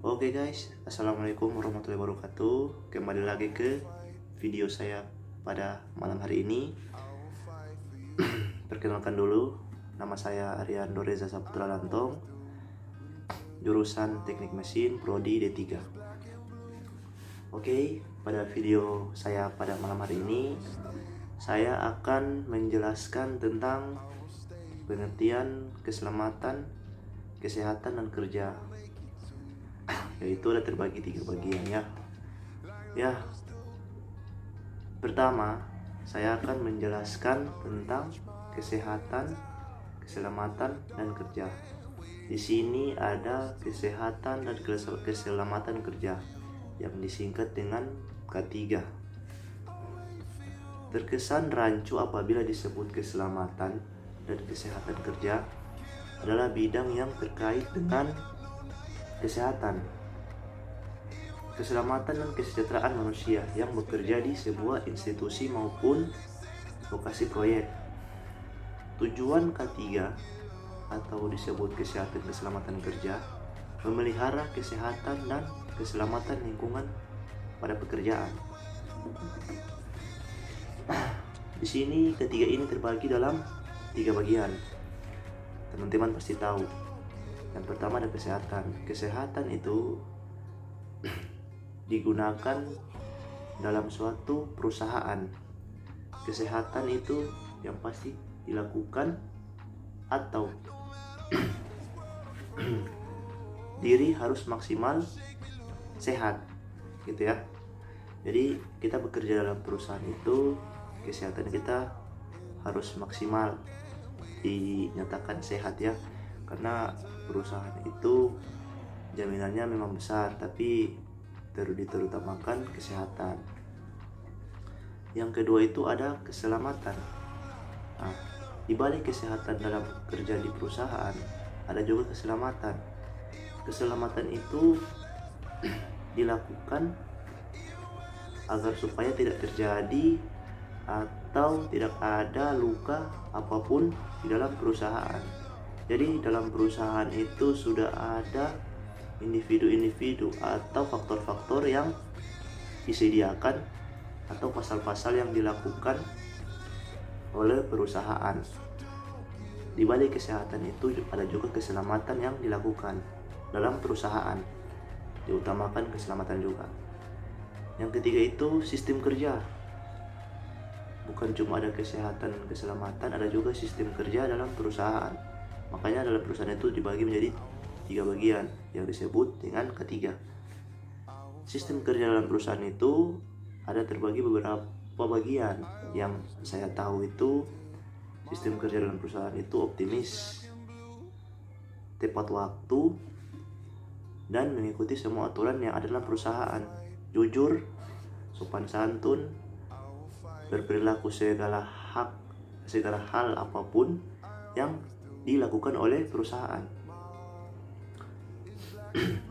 Oke guys, assalamualaikum warahmatullahi wabarakatuh. Kembali lagi ke video saya pada malam hari ini. Perkenalkan dulu, nama saya Ariando Reza Saputra Lantong, jurusan Teknik Mesin Prodi D3. Oke, pada video saya pada malam hari ini, saya akan menjelaskan tentang pengertian keselamatan, kesehatan, dan kerja, yaitu ada terbagi 3 bagian ya. Pertama, saya akan menjelaskan tentang kesehatan, keselamatan, dan kerja. Di sini ada kesehatan dan keselamatan kerja yang disingkat dengan K3. Terkesan rancu apabila disebut keselamatan dan kesehatan kerja adalah bidang yang terkait dengan kesehatan, keselamatan, dan kesejahteraan manusia yang bekerja di sebuah institusi maupun lokasi proyek. Tujuan K3 atau disebut kesehatan keselamatan kerja memelihara kesehatan dan keselamatan lingkungan pada pekerjaan. Di sini ketiga ini terbagi dalam 3 bagian. Teman-teman pasti tahu. Yang pertama ada kesehatan. Kesehatan itu digunakan dalam suatu perusahaan. Kesehatan itu yang pasti dilakukan atau diri harus maksimal sehat, gitu ya. Jadi kita bekerja dalam perusahaan itu, kesehatan kita harus maksimal dinyatakan sehat ya, karena perusahaan itu jaminannya memang besar, tapi terutamakan kesehatan. Yang kedua itu ada keselamatan. Nah, di balik kesehatan dalam kerja di perusahaan ada juga keselamatan. Keselamatan itu dilakukan agar supaya tidak terjadi atau tidak ada luka apapun di dalam perusahaan. Jadi dalam perusahaan itu sudah ada individu-individu atau faktor-faktor yang disediakan atau pasal-pasal yang dilakukan oleh perusahaan. Di balik kesehatan itu ada juga keselamatan yang dilakukan dalam perusahaan, diutamakan keselamatan juga. Yang ketiga itu sistem kerja. Bukan cuma ada kesehatan dan keselamatan, ada juga sistem kerja dalam perusahaan. Makanya dalam perusahaan itu dibagi menjadi 3 bagian yang disebut dengan K3. Sistem kerja dalam perusahaan itu ada terbagi beberapa bagian. Yang saya tahu itu sistem kerja dalam perusahaan itu optimis, tepat waktu, dan mengikuti semua aturan yang ada dalam perusahaan, jujur, sopan santun, berperilaku segala hal apapun yang dilakukan oleh perusahaan.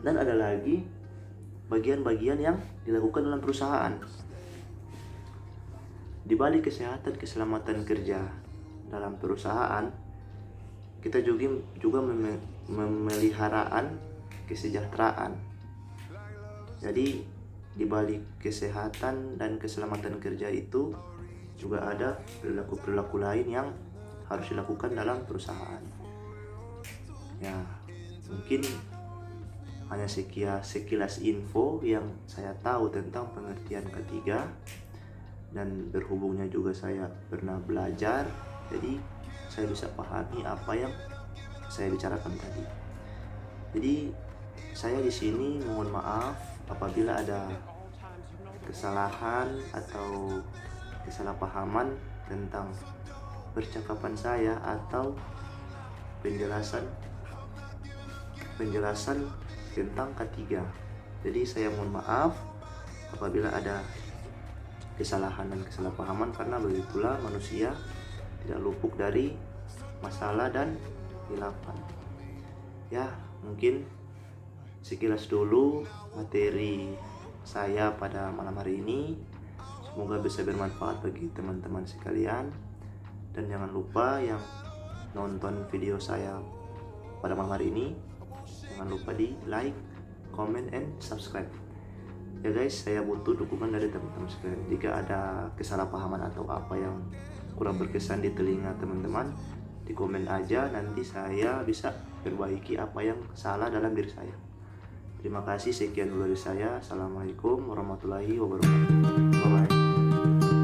Dan ada lagi bagian-bagian yang dilakukan dalam perusahaan. Di balik kesehatan keselamatan kerja dalam perusahaan, kita juga memeliharaan kesejahteraan. Jadi di balik kesehatan dan keselamatan kerja itu juga ada perilaku-perilaku lain yang harus dilakukan dalam perusahaan. Ya, mungkin hanya sekilas info yang saya tahu tentang pengertian K3, dan berhubungnya juga saya pernah belajar, jadi saya bisa pahami apa yang saya bicarakan tadi. Jadi saya di sini mohon maaf apabila ada kesalahan atau kesalahpahaman tentang percakapan saya atau penjelasan tentang K3. Jadi saya mohon maaf apabila ada kesalahan dan kesalahpahaman, karena begitulah manusia tidak luput dari masalah dan khilafan. Ya, mungkin sekilas dulu materi saya pada malam hari ini. Semoga bisa bermanfaat bagi teman-teman sekalian. Dan jangan lupa yang nonton video saya pada malam hari ini, jangan lupa di like, comment, and subscribe. Ya guys, saya butuh dukungan dari teman-teman sekalian. Jika ada kesalahpahaman atau apa yang kurang berkesan di telinga teman-teman, di komen aja, nanti saya bisa perbaiki apa yang salah dalam diri saya. Terima kasih, sekian dulu dari saya. Assalamualaikum warahmatullahi wabarakatuh.